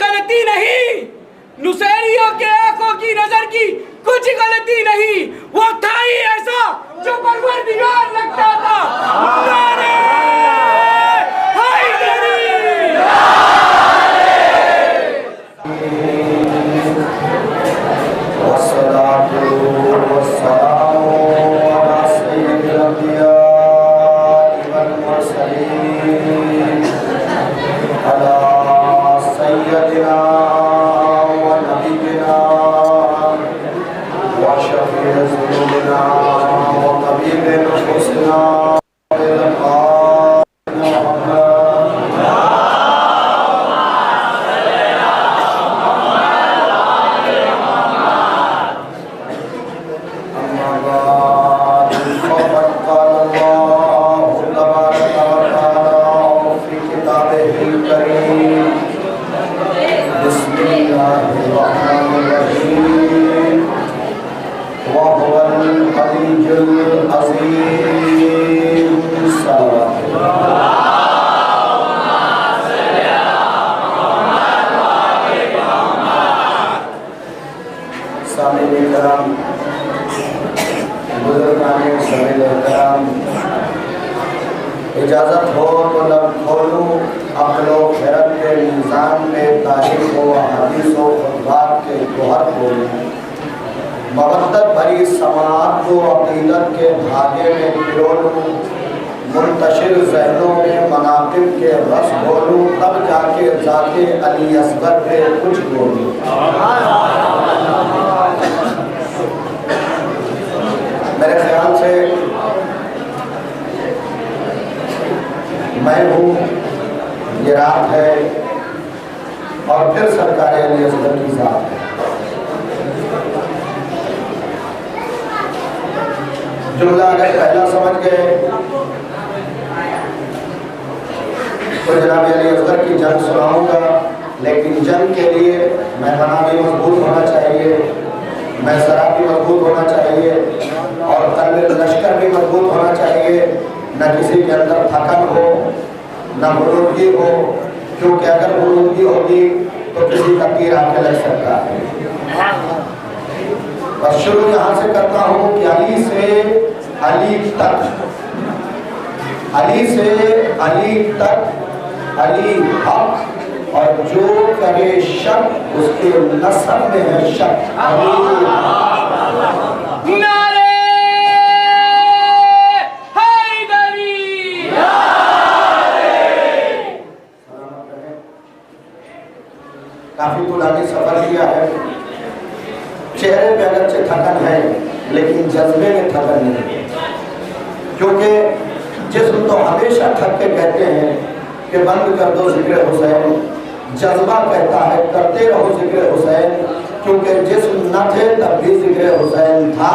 गलती नहीं, नुसैरियों के आंखों की नजर की कुछ गलती नहीं, वो था ही ऐसा जो परवरदिगार लगता था। नारे हैदरी। इजाजत हो तो लब खोलूं अक्ल व खैरत के निज़ाम में तारीख व हदीस व खुतबात के जोहर खोलूं, मवद्दत भरी समाअत को अक़ीदत के धागे में पिरो लूं, मुंतशिर ज़हनों में मनाक़िब के रस बोलूं, तब जाके ज़ाते अली असगर पे कुछ बोलूं। मेरे ख्याल से मैं हूँ, ये रात है और फिर सरकार अली असगर की ज़ात है। जुमला अगर पहला समझ गए तो जनाब अली असगर की जंग सुनाऊंगा, लेकिन जंग के लिए मैदाना भी मजबूत होना चाहिए, मैसरा भी मजबूत होना चाहिए और कल्ब लश्कर भी मजबूत होना चाहिए। न किसी के अंदर थकन हो, न बुलंदी हो, क्योंकि अगर बुलंदी होगी तो किसी का तीर आके लग सकता है। और शुरू यहाँ से करता हूँ कि अली से अली तक, अली से अली तक, अली हक, और जो करे शक उसके नस्ब में है शक। काफी पुरानी सफर किया है, चेहरे पे अगरचे थकन है लेकिन जज्बे में थकन नहीं, क्योंकि जिस्म तो हमेशा थक के कहते हैं कि बंद कर दो जिक्र हुसैन, जज्बा कहता है करते रहो जिक्र हुसैन, क्योंकि जिस्म न थे तब भी जिक्र हुसैन था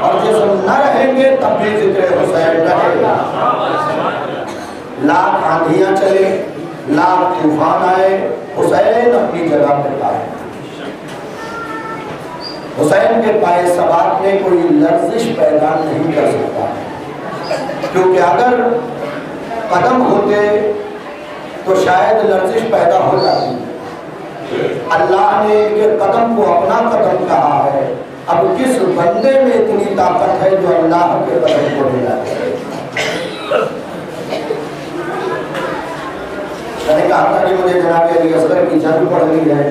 और जिस्म न रहेंगे तब भी जिक्र हुसैन रहेगा। लाख आंधियां चले, लाख तूफान आए, हुसैन अपनी जगह पर आए। हुसैन के पाए सबात में कोई लर्जिश पैदा नहीं कर सकता, क्योंकि अगर कदम होते तो शायद लर्जिश पैदा हो जाती। अल्लाह ने इनके कदम को अपना कदम कहा है। अब किस बंदे में इतनी ताकत है जो अल्लाह के कदम को हिला करे। मैंने कहा था कि मुझे जनाब अली असगर की जंग पढ़नी है,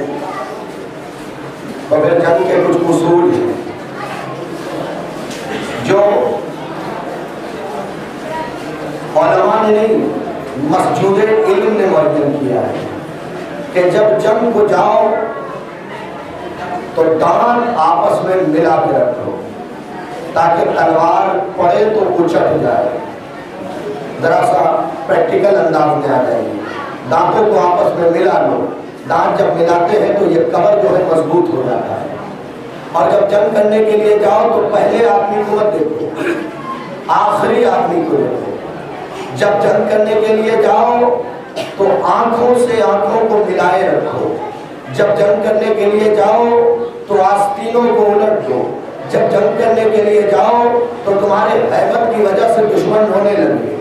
तो फिर जंग के कुछ उसूल हैं जो उलमा ने नहीं, मस्जूद इल्म ने वर्णन किया है कि जब जंग को जाओ तो दांत आपस में मिला के रखो ताकि तलवार पड़े तो उछट जाए। जरा सा प्रैक्टिकल अंदाज में आ जाएगी। दांतों को आपस में मिला लो, दांत जब मिलाते हैं तो ये कवर जो है मजबूत हो जाता है। और जब जंग करने के लिए जाओ तो पहले आदमी को मत देखो, आखिरी आदमी को देखो। जब जंग करने के लिए जाओ तो आंखों से आंखों को मिलाए रखो। जब जंग करने के लिए जाओ तो आस्तीनों को उलट दो। जब जंग करने के लिए जाओ तो तुम्हारे हैबत की वजह से दुश्मन होने लगे।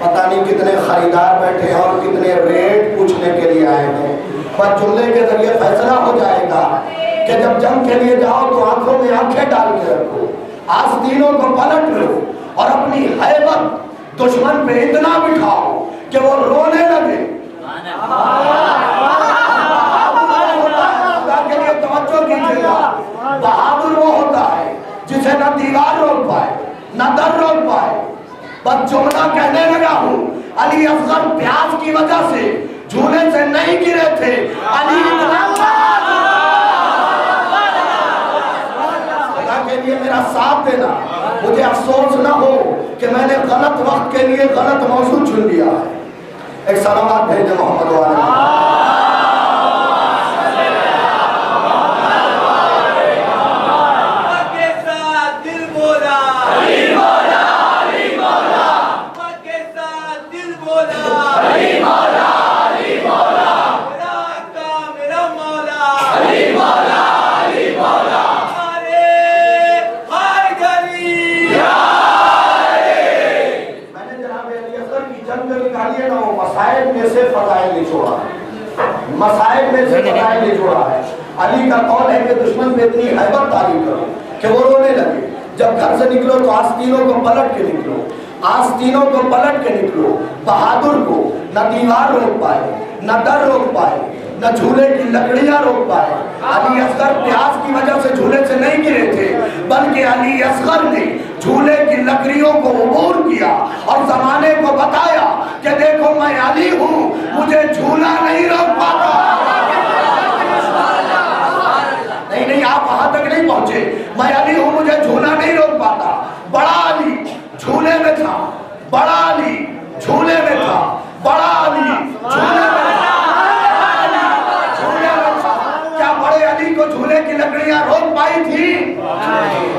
पता नहीं कितने खरीदार बैठे हैं और कितने रेट पूछने के लिए आए हैं, पर जुमले के जरिए फैसला हो जाएगा कि जब जंग के लिए जाओ तो आंखों में आंखें डाल के रखो, आस्तीनों को पलट लो और अपनी हैबत दुश्मन पे इतना बिठाओ कि वो रोने लगे। के लिए तवज्जो कीजिएगा, बहादुर वो होता है जिसे न दीवार रोक पाए न दर रोक पाए। बस जुमला कहने लगा हूँ, अली असगर प्यास की वजह से झूले से नहीं गिरे थे। अली के लिए मेरा साथ देना, मुझे अफसोस ना हो कि मैंने गलत वक्त के लिए गलत मौजूद चुन लिया है। एक सलावत भेजे मोहम्मद वाले। मसाइब में से फजाइल नहीं छोड़ा है। अली का कौल है कि दुश्मन पे इतनी हैबत तारीफ करो कि वो रोने लगे। जब घर से निकलो तो आस्तीनों को पलट के निकलो, आस्तीनों को पलट के निकलो। बहादुर को न दीवार रोक पाए न दर रोक पाए न झूले की लकड़ियां रोक पाए। अली असगर प्यास की वजह से झूले से नहीं गिरे थे, बल्कि अली असगर ने झूले की लकड़ियों को उबूर किया और जमाने को बताया कि देखो मैं अली हूँ, मुझे झूला नहीं रोक पाता। नहीं, आप वहां तक नहीं पहुंचे। मैं अली हूँ, मुझे झूला नहीं रोक पाता। बड़ा अली झूले में था, बड़ा अली झूले में था, बड़ा अली झूले में था। क्या बड़े अली को झूले की लकड़ियां रोक पाई थी?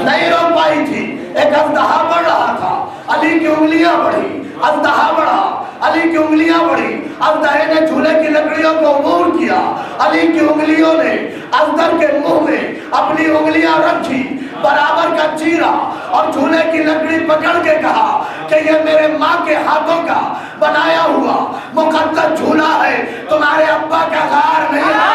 नहीं रोक पाई थी। एक अजदहा बढ़ रहा था, अली की उंगलियां बढ़ी, अजदहा बढ़ा, अली की उंगलियां बढ़ी। अजदहे ने झूले की लकड़ियों को उबूर किया। अली की उंगलियों ने अजदर के मुंह में अपनी उंगलियां रखी, बराबर का चीरा और झूले की लकड़ी पकड़ के कहा कि ये मेरे माँ के हाथों का बनाया हुआ मुकद्दस झूला है, तुम्हारे अब्बा का गार नहीं है।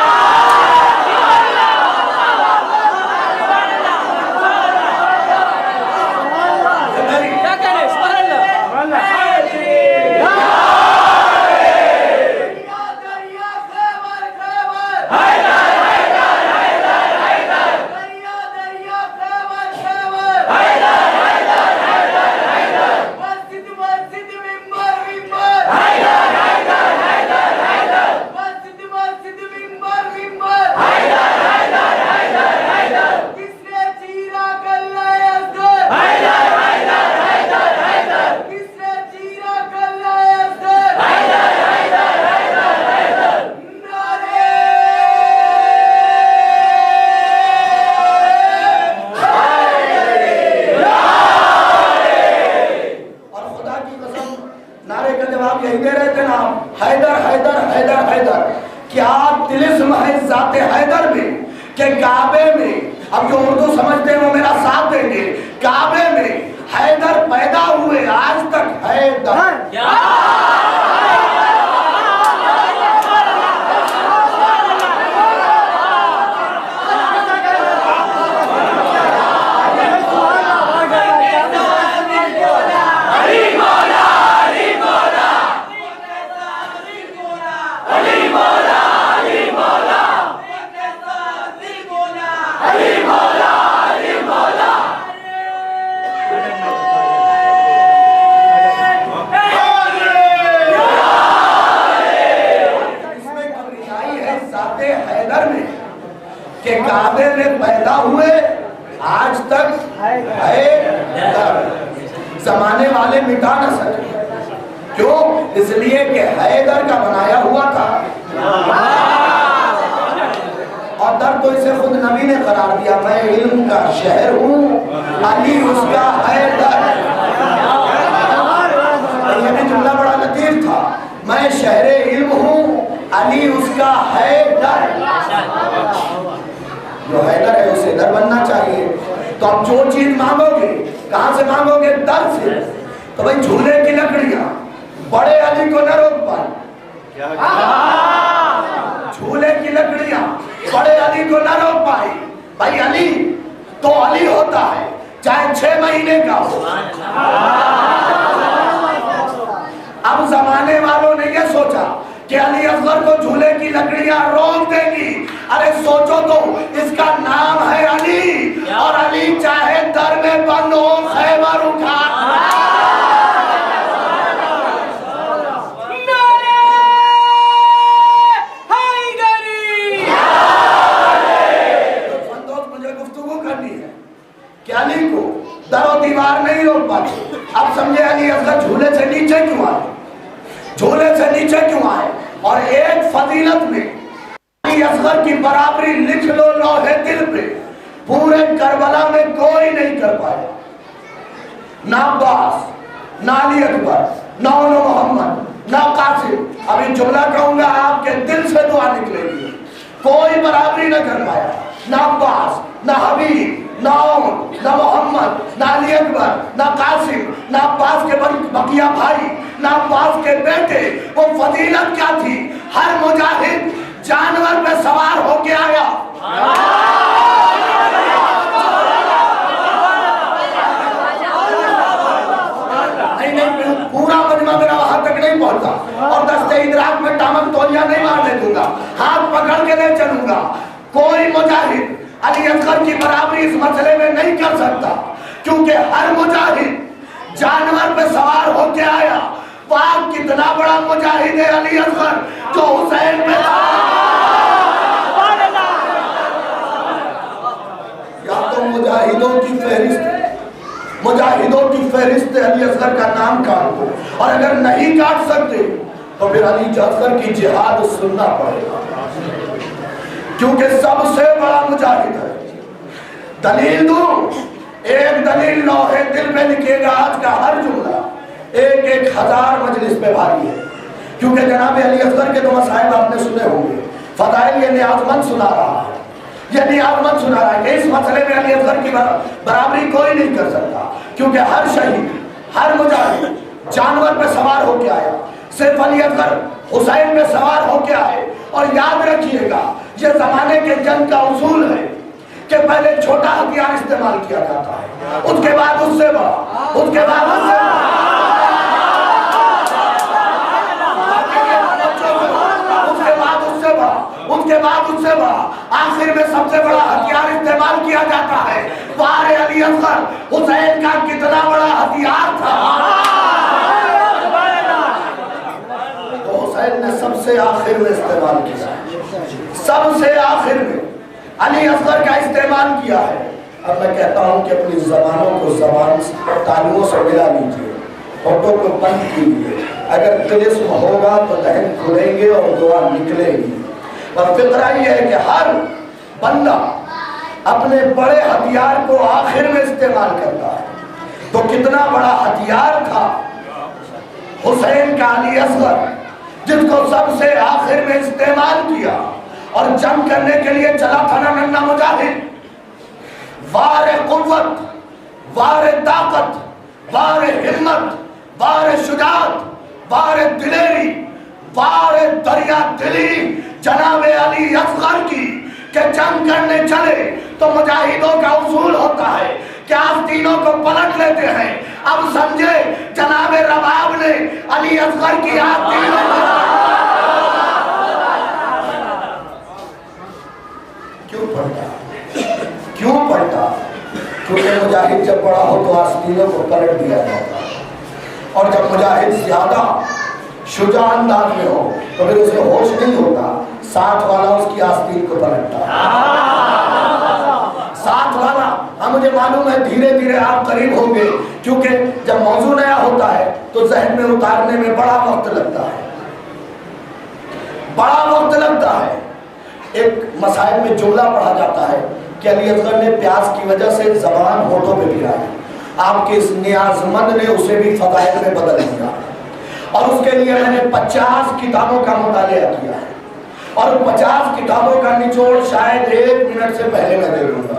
अब जो उर्दू समझते हैं वो मेरा साथ देंगे। काबे में हैदर पैदा हुए, आज तक हैदर के काबे में पैदा हुए, आज तक हैदर। जमाने वाले मिटा न सके, क्यों? इसलिए कि हैदर का बनाया हुआ था और दर तो इसे खुद नबी ने करार दिया, मैं इल्म का शहर हूँ, अली उसका हैदर। ये भी जुमला बड़ा लतीफ था, मैं शहरे इल्म हूँ, अली उसका हैदर। जो हैदर है उसे दर बनना चाहिए। तो अब जो चीज मांगोगे, कहां से मांगोगे? दर से। तो भाई झूले की लकड़ियां, बड़े अली को न रोक पाई, झूले की लकड़ियां बड़े अली को न रोक पाई। भाई अली तो अली होता है, चाहे 6 महीने का हो। अब जमाने वालों ने यह सोचा कि अली असगर को झूले की लकड़ियां रोक देगी। अरे सोचो तो, इसका नाम है अली, और अली चाहे दर में बंद हो खैबर उठा। अली को दरो दीवार नहीं रोक पाते। अब समझे अली असगर झूले से नीचे क्यों आए, झूले से नीचे क्यों आए। और एक फजीलत में अली असगर की बराबरी लिख लो लोहे दिल पे, पूरे करबला में कोई नहीं कर पाया। ना अब्बास, ना अली अकबर, ना मोहम्मद, ना कासिम। अभी जुमला कहूंगा आपके दिल से दुआ निकलेगी। कोई बराबरी न कर पाया, ना अब्बास, ना हबीब, ना मोहम्मद, ना अली अकबर, ना कासिम, ना अब्बास के बकिया भाई, ना अब्बास के बेटे। वो फजीलत क्या थी, हर मुजाहिद जानवर पे सवार होके आया। नहीं, पूरा मजमा मेरा वहां तक नहीं पहुंचा, और दस्ते इदराक में टामक तौलिया नहीं मारने दूंगा, हाथ पकड़ के ले चलूंगा। कोई मुजाहिद अली असगर की बराबरी इस मसले में नहीं कर सकता, क्योंकि हर मुजाहिद जानवर पे सवार होके आया। पाक कितना बड़ा मुजाहिद है अली असगर, जो हुसैन पे या तो मुजाहिदों की फहरिस्त अली असगर का नाम काट दो, और अगर नहीं काट सकते तो फिर अली असगर की जिहाद सुनना पड़ेगा, क्योंकि सबसे बड़ा मुजाहिद है। दलील दूं, एक दलील लोहे दिल में लिखेगा आज का हर जुमला 1,000 मजलिस पे भारी है, क्योंकि जनाब अली असगर के 2 मसाइब आपने सुने होंगे। फदाइल ये नियाज़मंद सुना रहा है, ये नियाज़मंद सुना रहा है कि इस मसले में अली असगर की बराबरी कोई नहीं कर सकता, क्योंकि हर शहीद, हर मुजाहिद जानवर पे सवार होके आया। सिर्फ अली असगर हुसैन पे सवार होके आए। और याद रखिएगा, ये जमाने के जंग का उसूल है कि पहले छोटा हथियार इस्तेमाल किया जाता है, उसके बाद उससे बड़ा, उसके बाद उससे उसके बाद उससे बड़ा, आखिर में सबसे बड़ा हथियार इस्तेमाल किया जाता है। वारे अली असगर, हुसैन का कितना बड़ा हथियार था, तो हुसैन ने सबसे आखिर में इस्तेमाल किया, सबसे आखिर में अली असगर का इस्तेमाल किया है। अब मैं कहता हूं कि अपनी जबानों को जबान तालियों से मिला लीजिए, होठों को बंद कीजिए। अगर तिलिस्म होगा तो दहन खुलेंगे और दुआ निकलेगी। और फिक्रा ये है कि हर बंदा अपने बड़े हथियार को आखिर में इस्तेमाल करता है। तो कितना बड़ा हथियार था हुसैन का अली असगर, जिसको सबसे आखिर में इस्तेमाल किया और जंग करने के लिए चला था ना नन्ना मुजाहिद। वारे कुव्वत, वारे ताकत, वारे हिम्मत, वारे शुजात, वारे दिलेरी, वारे दरिया दिली जनाबे अली असगर की कि जंग करने चले तो मुजाहिदों का उसूल होता है कि आस्तीनों को पलट लेते हैं। अब समझे जनाबे रबाब ने अली असगर की आस्तीनों क्यों पलटा? क्योंकि मुजाहिद जब बड़ा हो तो आस्तीनों को पलट दिया जाता है, और जब मुजाहिद ज्यादा शुजा अंदाज में हो तो फिर उसे होश नहीं होता, साथ वाला उसकी आस्तीन को पलटता। साथ वाला, हाँ मुझे मालूम है धीरे धीरे आप करीब होंगे, क्योंकि जब मौजू नया होता है तो जहन में उतारने में बड़ा वक्त लगता है, बड़ा वक्त लगता है। एक मसाइल में जुमला पढ़ा जाता है कि अली असगर ने प्यास की वजह से जबान होठों पे गिराई, आपके इस नियाज़मंद ने उसे भी फदाइल में बदल दिया। और उसके लिए मैंने 50 किताबों का मुतालिया किया है, और 50 किताबों का निचोड़ शायद 1 मिनट से पहले मैं दे दूंगा।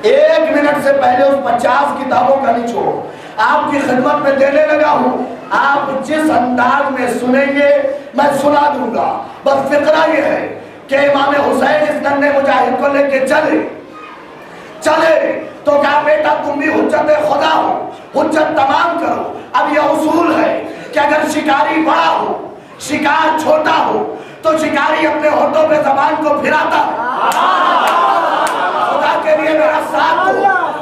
1 मिनट से पहले उस 50 किताबों का निचोड़ आपकी खिदमत में देने लगा हूं। आप जिस अंदाज में सुनेंगे मैं सुना दूंगा। बस फिक्रा ये है कि इमाम हुसैन इस नन्हे मुजाहिद को लेके चले तो क्या बेटा तुम भी हुज्जत खुदा हो, हुज्जत तमाम करो। अब यह उसूल है कि अगर शिकारी बड़ा हो, शिकार छोटा हो, तो शिकारी अपने होठों पे जबान को फिराता है। खुदा के लिए मेरा साथ दो।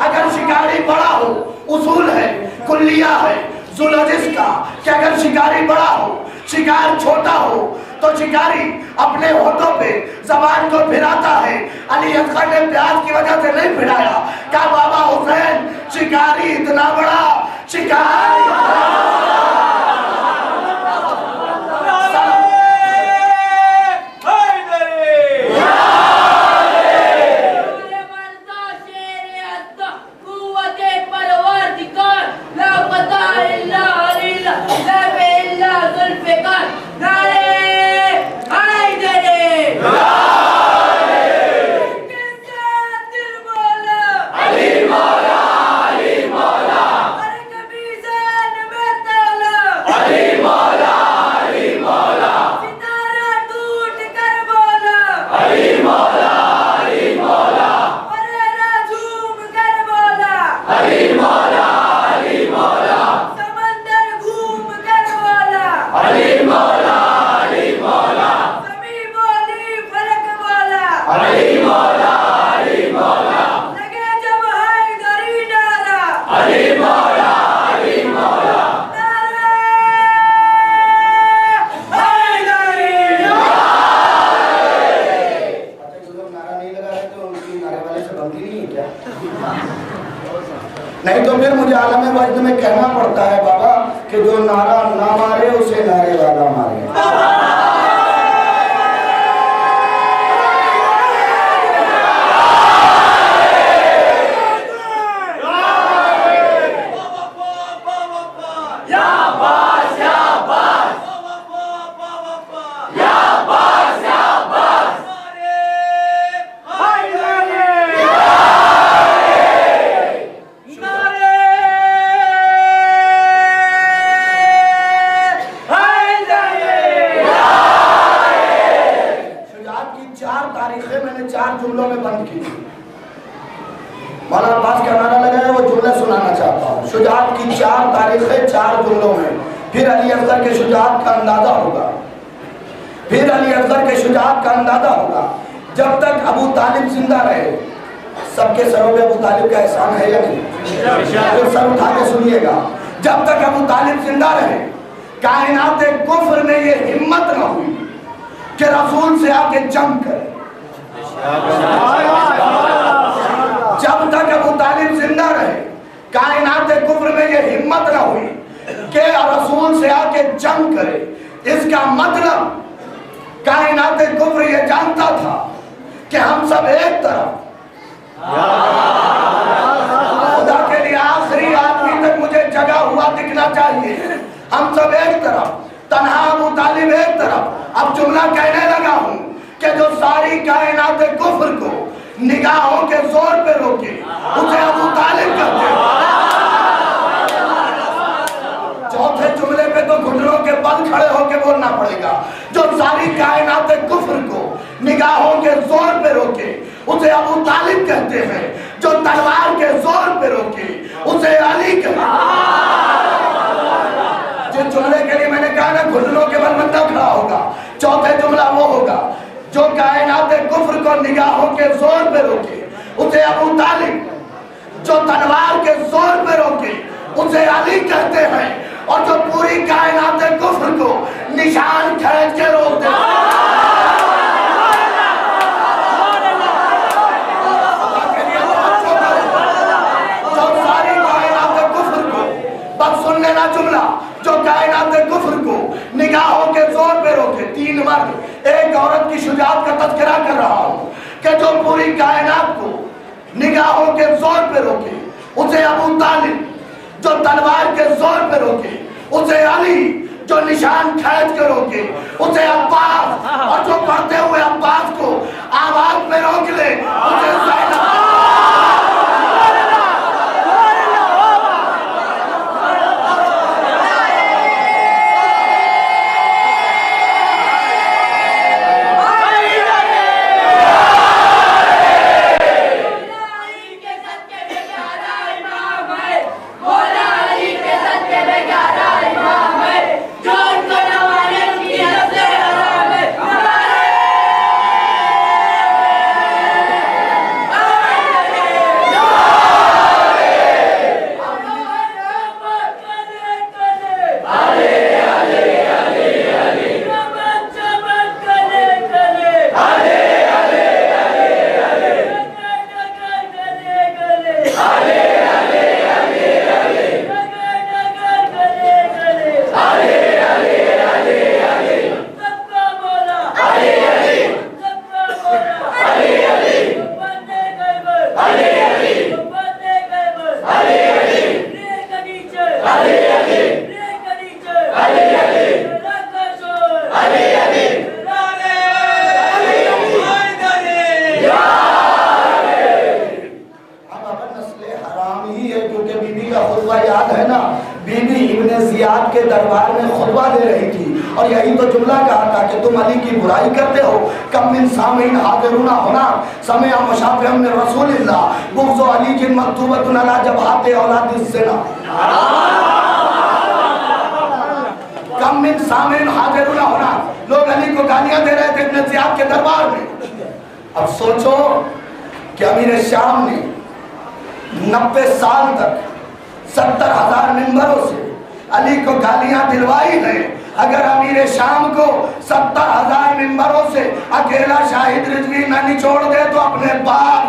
अगर शिकारी बड़ा हो, उसूल है, कुल्लिया है जूलॉजिस्ट का कि अगर शिकारी बड़ा हो, शिकार छोटा हो, तो शिकारी अपने होठों पे जबान को फिराता है। अली असगर ने प्याज की वजह से नहीं फिराया। क्या बाबा हुसैन शिकारी इतना बड़ा, शिकारी नहीं तो फिर मुझे आलम वजद में कहना पड़ता है बाबा कि जो नारा ना मारे उसे नारे वाला मारे। शुजाअत की 4 तारीखें 4 जुमलों में, फिर अली असगर के शुजाअत का अंदाजा होगा, फिर अली असगर के शुजाअत का अंदाजा होगा। जब तक अबू तालिब जिंदा रहे, सबके सरों पे अबू तालिब का एहसान है या नहीं? तो सर उठा के सुनिएगा। जब तक अबू तालिब जिंदा रहे, कायनात कुफ्र में ये हिम्मत न हुई कि रसूल से आके जंग करे। जब तक अबू तालिब जिंदा रहे, कायनात कुफ्र में ये हिम्मत न हुई कि रसूल से आके जंग करे। इसका मतलब कायनात कुफ्र ये जानता था कि हम सब एक तरफ, खुदा के लिए आखिरी आदमी तक मुझे जगा हुआ दिखना चाहिए। हम सब एक तरफ, तन्हा अबू तालिब एक तरफ। अब जुमला कहने लगा हूं कि जो सारी कायनात कुफ्र को निगाहों के जोर पे रोके उसे अबू तालिब कहते हैं। चौथे जुमले पे तो घुटनों के बल खड़े होके बोलना पड़ेगा। जो सारी कायनात कुफ्र को निगाहों के जोर पे रोके उसे अबू तालिब कहते हैं। जो तलवार के जोर पे रोके उसे अली कहते हैं। जिस जुमले के लिए मैंने कहा ना घुटनों के बल बंदा खड़ा होगा, चौथे जुमला वो होगा जो कायनात कुफ्र को निगाहों के जोर पे रोके उसे अबू तालिब, जो तलवार के जोर पे रोके उसे अली कहते हैं, और जो पूरी कायनात कुफ्र को निशान खींच के रोकते हैं। जो सारी कायनात कुफ्र को, बस सुन लेना जुमला, जो कायनात कुफ्र को निगाहों के जोर पे रोके। 3 मर्द एक औरत की शुजाअत का तज़किरा कर रहा हूं कि जो पूरी कायनात को निगाहों के जोर पे रोके उसे अबू तालिब, जो तलवार के जोर पे रोके उसे अली, जो निशान खींच के रोके उसे अब्बास, और जो पढ़ते हुए अब्बास को आवाज में रोक ले उसे ज़ैनब। और यही तो जुमला कहा था कि तुम अली की बुराई करते हो। कम मिन सामीन हाज़िरुना होना समय मुशाफ़िअन मिन रसूलिल्लाह बुग़्ज़ु अली की मकतूबतुन अला जबहाति औलादिज़ ज़िना। कम मिन सामीन हाज़िरुना होना, लोग अली को गालियां दे रहे थे इब्न ज़ियाद के दरबार में। अब सोचो कि अमीर शाम ने 90 साल तक 70,000 मिंबरों से अली को गालियां दिलवाई है। अगर अमीर शाम को 70,000 मिंबरों से अकेला शाहिद रिजवी न निचोड़ दे तो अपने बाप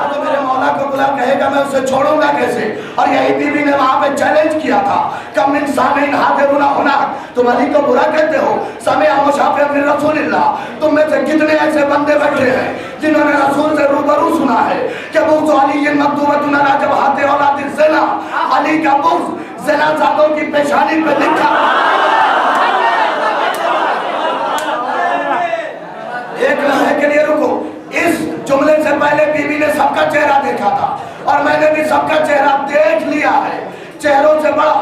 तो मेरे मौला को बुला कहेगा मैं उसे छोड़ूंगा कैसे। और यही बीबी ने वहां पे चैलेंज किया था, कम इंसान हाज़िरुना होना, तुम अली को बुरा कहते हो। समय मुशाफ़िअन मिन रसूलिल्लाह, तुम में से कितने ऐसे बंदे बैठे हैं जिन्होंने रसूल से रूबरू सुना है कि बुग़्ज़ु अली मकतूबतुन अला जबहाति औलादिज़ ज़िना, अली का बुग़्ज़ ज़िनाज़ादों की पेशानी पे लिखा। एक लम्हे के लिए रुको, इस जुमले से पहले बीबी ने सबका चेहरा देखा था और मैंने भी सबका चेहरा देख लिया है। चेहरों से बड़ा,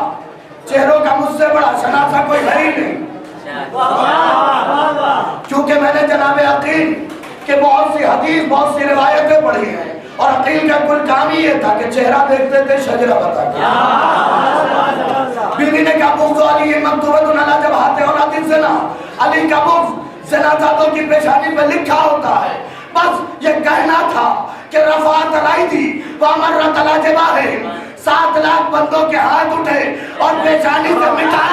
चेहरों का मुझसे बड़ा शनासा कोई है ही नहीं। क्योंकि मैंने जनाबे अकील के बहुत सी हदीस, बहुत सी रिवायतें पढ़ी हैं और अकील का कुल काम ही ये था कि चेहरा देखते थे शजरा बता के। बीवी ने कहा बुग़्ज़ु अली मकतूबतुन अला जबहाति औलादिज़ ज़िना, अली का बुग़्ज़ ज़िनाज़ादों की पेशानी पे लिखा होता है। बस ये कहना था कि रफ़ात अलैदी व मर्रत अला जबाहिर, 7 लाख बंदों के हाथ उठे और पेशानी से मिटा।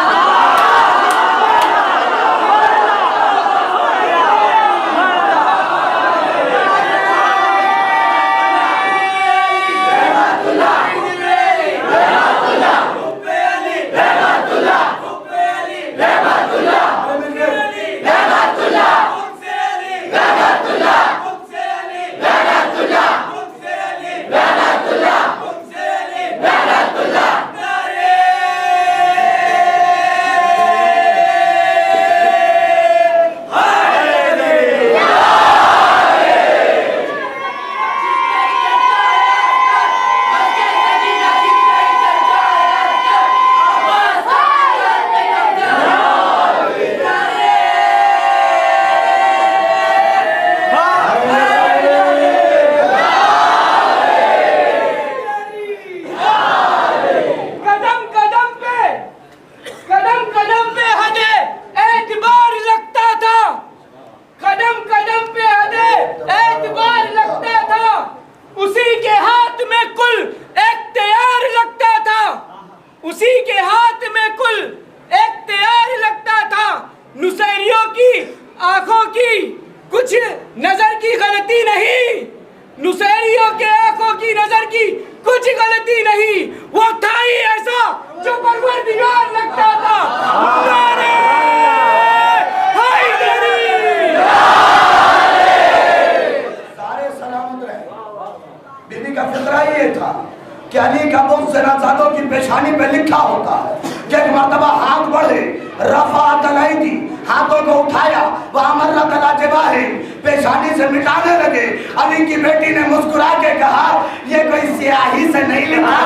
पेशानी से मिटाने लगे। अली की बेटी ने मुस्कुरा के कहा ये कोई स्याही से नहीं लिखा,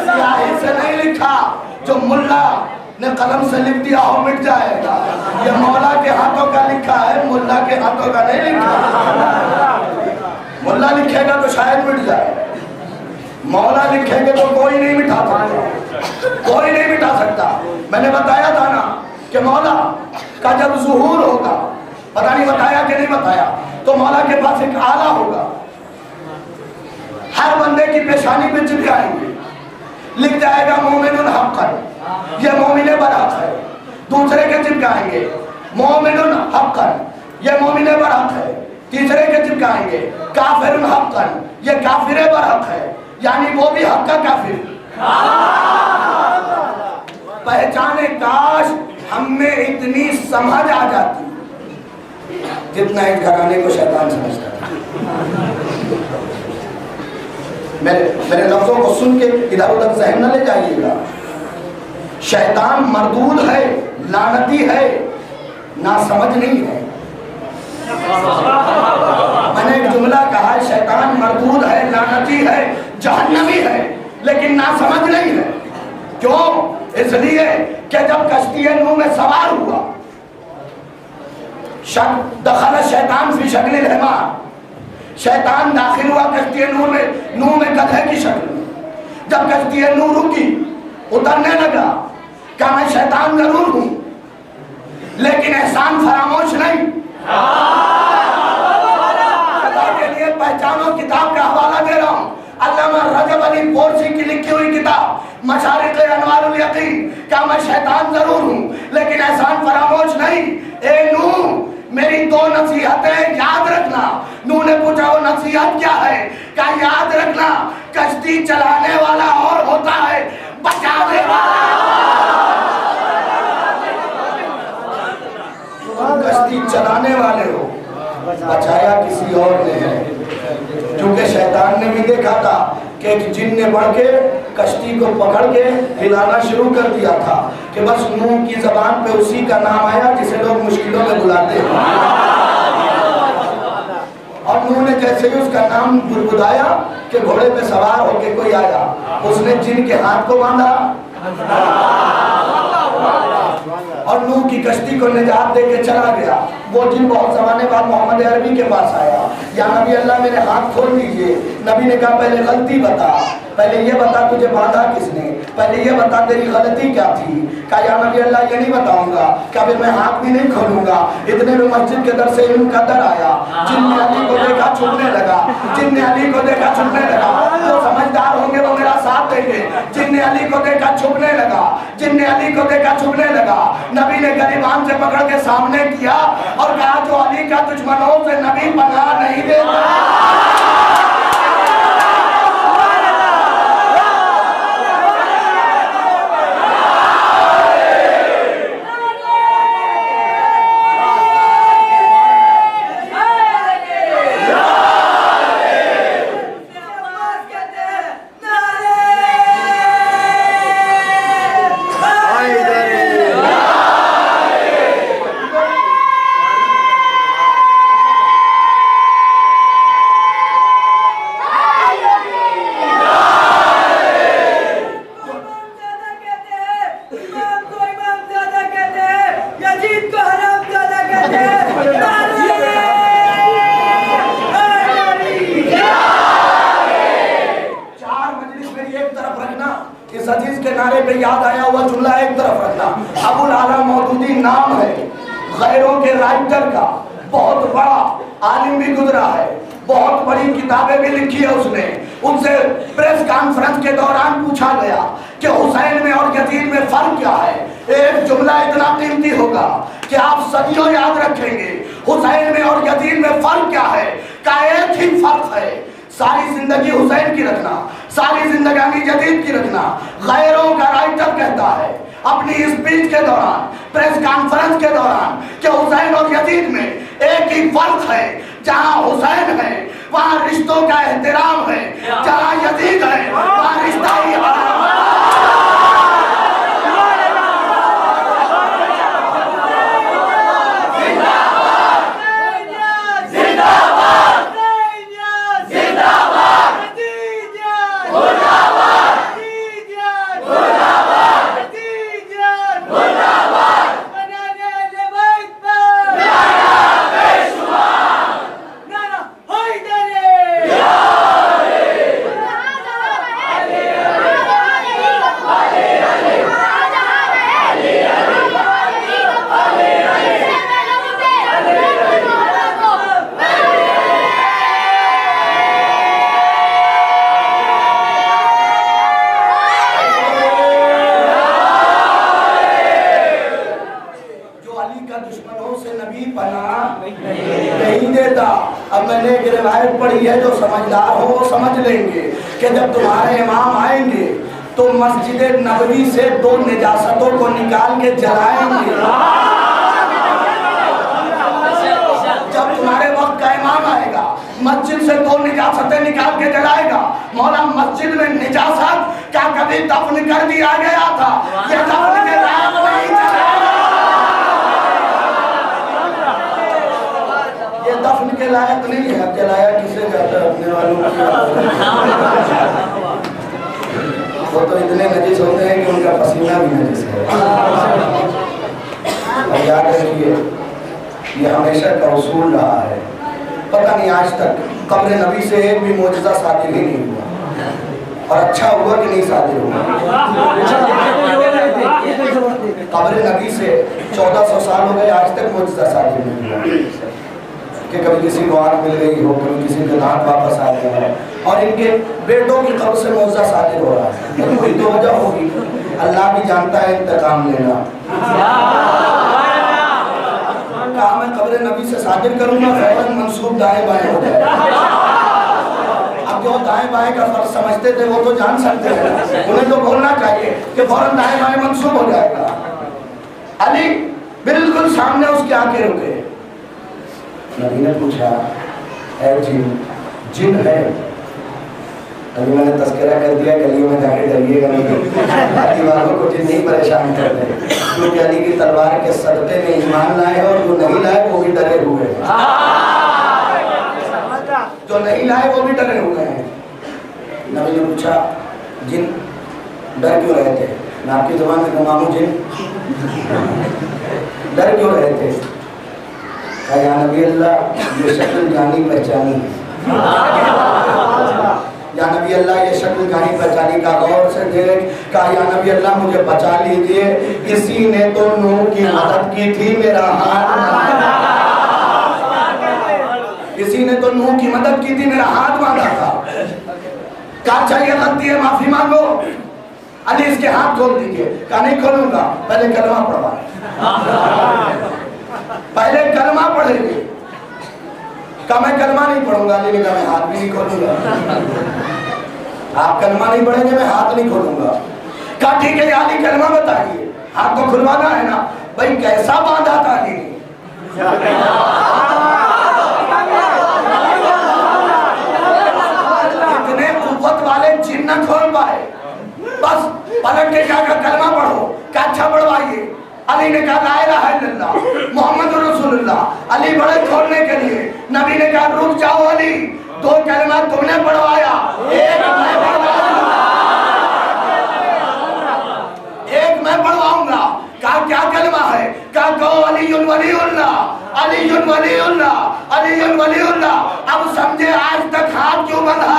स्याही से नहीं लिखा, जो मुल्ला ने कलम से लिख दिया हो मिट जाएगा। ये मौला के हाथों का लिखा है, मुल्ला के हाथों का नहीं लिखा। मुल्ला लिखेगा तो शायद मिट जाए, मौला लिखेंगे तो कोई नहीं मिटा सकता, कोई नहीं मिटा सकता। मैंने बताया था ना कि मौला का जब ज़ुहूर होगा, पता नहीं बताया कि नहीं बताया, तो मौला के पास एक आला होगा, हर बंदे की पेशानी पे चिपकाएंगे, लिख जाएगा मोमिनुन हक़्क़न, ये मोमिने बरहक़ है। दूसरे के चिपकाएंगे मोमिनुन हक़्क़न, ये मोमिने बरहक़ है। तीसरे के चिपकाएंगे काफिरुन हक़्क़न, ये काफिरे बरहक़ है, यानी वो भी हक का काफिर। पहचाने काश हमें इतनी समझ आ जाती जितना इस घराने को शैतान समझता था। मेरे लफ्जों को सुन के इधर उधर जहन न ले जाइएगा। शैतान मरदूद है, लानती है, ना समझ नहीं है। मैंने एक जुमला कहा है, शैतान मरदूद है, लानती है, जहन्नमी है, लेकिन ना समझ नहीं है। क्यों? इसलिए कि जब कश्ती नूह में सवार हुआ, दखल शैतान फी शक्लिल हिमार, शैतान दाखिल हुआ कश्ती नूह में गधे की शक्ल में। जब कश्ती नूह रुकी, उतरने लगा, क्या मैं शैतान जरूर हूं, लेकिन एहसान फरामोश नहीं। के लिए पहचानो किताब का हवाला दे रहा हूं, अल्लामा रजब अली पोरसी की लिखी हुई किताब मशारिक़ अनवारुल यकीन। क्या मैं शैतान जरूर हूं, लेकिन एहसान फरामोश नहीं। ए नूह, मेरी दो नसीहतें याद रखना। नूह ने पूछा वो नसीहत क्या है? क्या याद रखना, कश्ती चलाने वाला और होता है, बचाने वाला। कश्ती चलाने वाले हो, बचाया किसी और ने है। क्योंकि शैतान ने भी देखा था कि एक जिन ने बढ़ के कश्ती को पकड़ के हिलाना शुरू कर दिया था कि बस नूह की जबान पे उसी का नाम आया जिसे लोग मुश्किलों में बुलाते हैं। और नूह ने जैसे ही उसका नाम बुदबुदाया कि घोड़े पे सवार होके कोई आया, उसने जिन के हाथ को बांधा और नूह की कश्ती को निजात दे के चला गया। वो जिन बहुत जमाने बाद मोहम्मद अरबी के पास आया, या नबी अल्लाह मेरे हाथ खोल दीजिए। नबी ने कहा पहले गलती बता, पहले ये बता तुझे बांधा किसने, पहले ये बता तेरी गलती क्या थी। कहा या नबी अल्लाह ये नहीं बताऊंगा, क्या मैं हाथ भी नहीं खोलूंगा। इतने में मस्जिद के दर से इल्म का दर आया, जिनने अली को देखा छुपने लगा, जिनने अली को देखा छुपने लगा। जो समझदार होंगे वो मेरा साथ देंगे। जिनने अली को देखा छुपने लगा, जिनने अली को देखा छुपने लगा। नबी ने गरीबान से पकड़ के सामने किया और कहा जो अली का दुश्मनों से नबी पनाह नहीं देता। याद आया हुआ जुमला एक तरफ रखना। अबुल आला मौदूदी नाम है, गैरों के राइटर का, बहुत बड़ा आलिम भी गुजरा है, बहुत बड़ी किताबें भी लिखी है उसने। उनसे प्रेस कॉन्फ्रेंस के दौरान पूछा गया कि हुसैन में और यजीद में फर्क क्या है। एक जुमला इतना कीमती होगा कि आप सदियों याद रखेंगे। हुसैन में और यजीद में फर्क क्या है? का एक ही फर्क है, सारी जिंदगी हुसैन की रखना, सारी जिंदगानी यजीद की रखना। गैरों का राइटर कहता है अपनी स्पीच के दौरान, प्रेस कॉन्फ्रेंस के दौरान कि हुसैन और यजीद में एक ही फर्क है। जहां हुसैन है वहां रिश्तों का एहतराम है, जहां यजीद है वहां रिश्ता ही हराम है। अब मैंने एक रिवायत पढ़ी है, जो समझदार हो वो समझ लेंगे कि जब तुम्हारे इमाम आएंगे तो मस्जिद नबवी से 2 निजासतों को निकाल के जलाएंगे। जब तुम्हारे वक्त का इमाम आएगा मस्जिद से 2 निजासतें निकाल के जलाएगा। मौला मस्जिद में निजासत क्या कभी दफन कर दिया गया था? ये दफन के लायक नहीं था, ये दफन के के लायक नहीं है। अब जलाया किसे जाता है, अपने वालों वो तो इतने नजीस होते हैं कि उनका पसीना भी नजीस है। और याद रखिए, ये हमेशा का उसूल रहा है। पता नहीं आज तक कब्र नबी से एक भी मोजज़ा सादिर ही नहीं हुआ, और अच्छा हुआ कि नहीं सादिर हुआ। कब्र नबी से 1400 साल हो गए, आज तक मोजज़ा सादिर नहीं हुआ कि कभी किसी को आँख मिल गई हो, कभी किसी के दांत वापस आ गए हैं, और इनके बेटों की कब्र से मोजज़ा सादिर हो रहा है। कोई तो वजह होगी, अल्लाह भी जानता है इंतकाम लेना। कहा मैं कब्र नबी से सादिर करूंगा, फौरन मंसूब दाएं बाएं हो जाए। अब जो दाएं बाएं का फर्क समझते थे वो तो जान सकते हैं, उन्हें तो बोलना चाहिए कि फौरन दाएं बाएं मंसूब हो जाएगा। अली बिल्कुल सामने उसके आके रुके। नबी ने पूछा, है जिन है? अभी मैंने तस्करा कर दिया, गलियों में जाके डरिएगा नहीं, दीवारों को जिन नहीं परेशान करते, क्योंकि अली की तलवार के सदक़े में ईमान लाए और जो नहीं लाए वो भी डरे हुए हैं। जो नहीं लाए वो भी डरे हुए हैं। नबी ने पूछा, जिन डर क्यों रहे थे? मैं आपकी ज़ुबान में मामू जिन डर क्यों रहे थे? कहा, या नबी अल्लाह, ये शक्ल जानी पहचानी है। या नबी अल्लाह, ये शक्ल जानी पहचानी का गौर से देख। कहा, या नबी अल्लाह, मुझे बचा लीजिए, किसी ने तो नूह की मदद की थी, मेरा हाथ, किसी ने तो नूह की मदद की थी, मेरा हाथ बांधा था। क्या चाहिए? गलती है, माफी मांगो। अली इसके हाथ खोल दीजिए। कहा, नहीं खोलूंगा, पहले कलमा पढ़वा, पहले कलमा पढ़ेंगे। कहा, मैं कलमा नहीं पढ़ूंगा। अली ने कहा, मैं हाथ भी नहीं खोलूंगा। आप कलमा नहीं पढ़ेंगे, मैं हाथ नहीं खोलूंगा। कहा, ठीक है अली, कलमा बताइए, हाथ तो खुलवाना है ना। भाई कैसा बांधा था अली ने? इतने कुव्वत वाले जिन न खोल पाए, बस पलट के क्या कलमा पढ़ो। क्या अच्छा पढ़वाइए। अली ने कहा, ला इलाहा इल्लल्लाह मोहम्मद रसूलुल्लाह। अली बड़े खोलने के लिए। नबी ने कहा, रुक जाओ अली, 2 कलमा तुमने पढ़वाया, एक मैं पढ़वाऊंगा। कहा, क्या कलमा है? कहा, कहो अलीयुल वलीउल्लाह, अलीयुल वलीउल्लाह, अलीयुल वलीउल्लाह। अब समझे आज तक हाथ क्यों बंधा?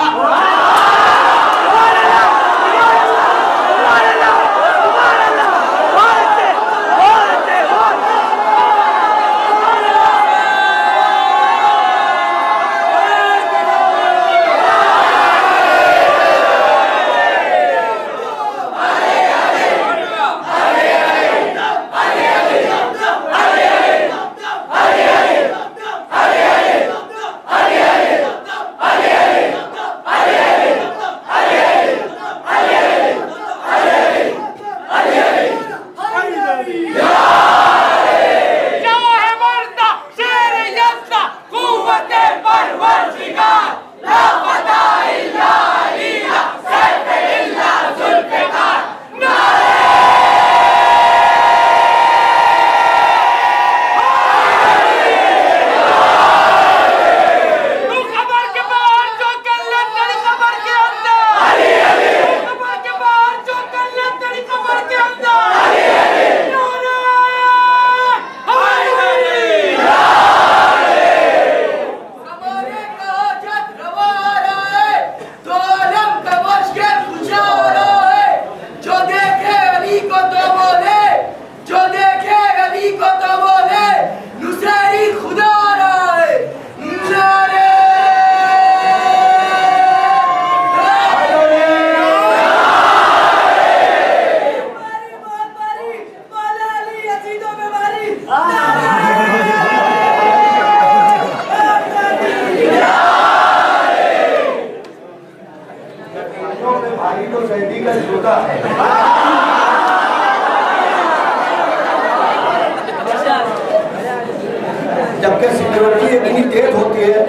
जबकि सिक्योरिटी इतनी तेज होती है,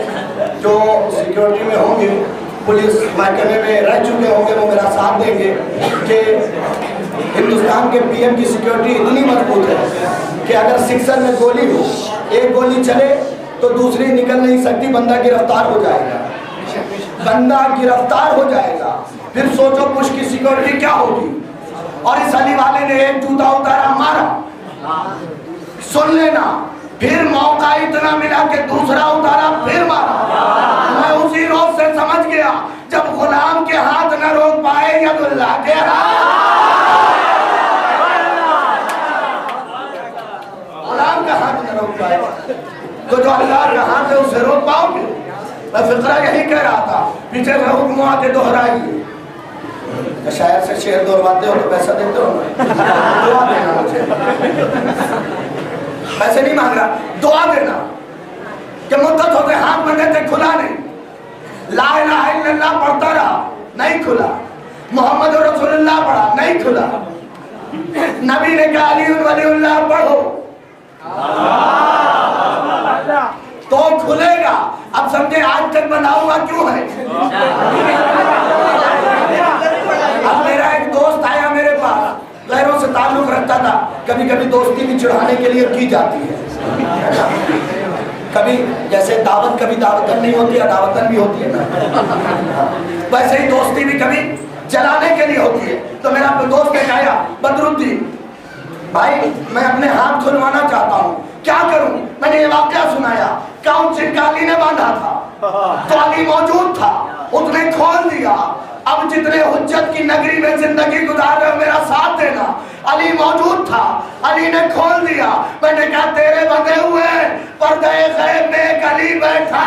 जो सिक्योरिटी में होंगे, पुलिस महकमे में रह चुके होंगे, वो मेरा साथ देंगे कि हिंदुस्तान के पीएम की सिक्योरिटी इतनी मजबूत है कि अगर सिक्सर में गोली हो, एक गोली चले तो दूसरी निकल नहीं सकती, बंदा गिरफ्तार हो जाएगा, बंदा गिरफ्तार हो जाएगा। फिर सोचो पुश की सिक्योरिटी क्या होगी। और इस अली वाले ने एक जूता उतारा, मारा, सुन लेना, फिर मौका इतना मिला कि दूसरा उतारा, फिर मारा। मैं उसी रोज से समझ गया, जब गुलाम के हाथ न रोक पाए यदुल्लाह के गुलाम का हाथ न रोक पाए तो जो अल्लाह का हाथ है उसे रोक पाओगे। मैं फिक्रा यही कह रहा था, पीछे से हुक्म आके दोहराइए। तो शायर से शेर दोहराते हो तो पैसा देते हो, दुआ देना मुझे, पैसे नहीं मांग रहा, दुआ देना कि मुद्दत हो गए हाथ बंधे थे, खुला नहीं, ला इलाहा इल्लल्लाह पढ़ता रहा, नहीं खुला, मोहम्मद रसूलुल्लाह पढ़ा, नहीं खुला, नबी ने कहा अली वलीउल्लाह पढ़ो तो खुलेगा। अब समझे आज तक बना हुआ क्यों है। अब मेरा एक दोस्त आया मेरे पास, गैरों से ताल्लुक रखता था, कभी कभी दोस्ती भी चढ़ाने के लिए की जाती है कभी जैसे दावत कभी दावतन नहीं होती है, दावतन भी होती है ना, वैसे ही दोस्ती भी कभी जलाने के लिए होती है। तो मेरा दोस्त ने कहा बदरुद्दीन भाई मैं अपने हाथ खुलवाना चाहता हूँ, क्या करूं। मैंने ये वाकया सुनाया, काउंसिल का अली ने बांधा था तो अली मौजूद था, उसने खोल दिया। अब जितने हुज्जत की नगरी में जिंदगी गुजार रहे हो मेरा साथ देना। अली मौजूद था, अली ने खोल दिया। मैंने कहा तेरे बंधे हुए पर्दे गैब में एक अली बैठा।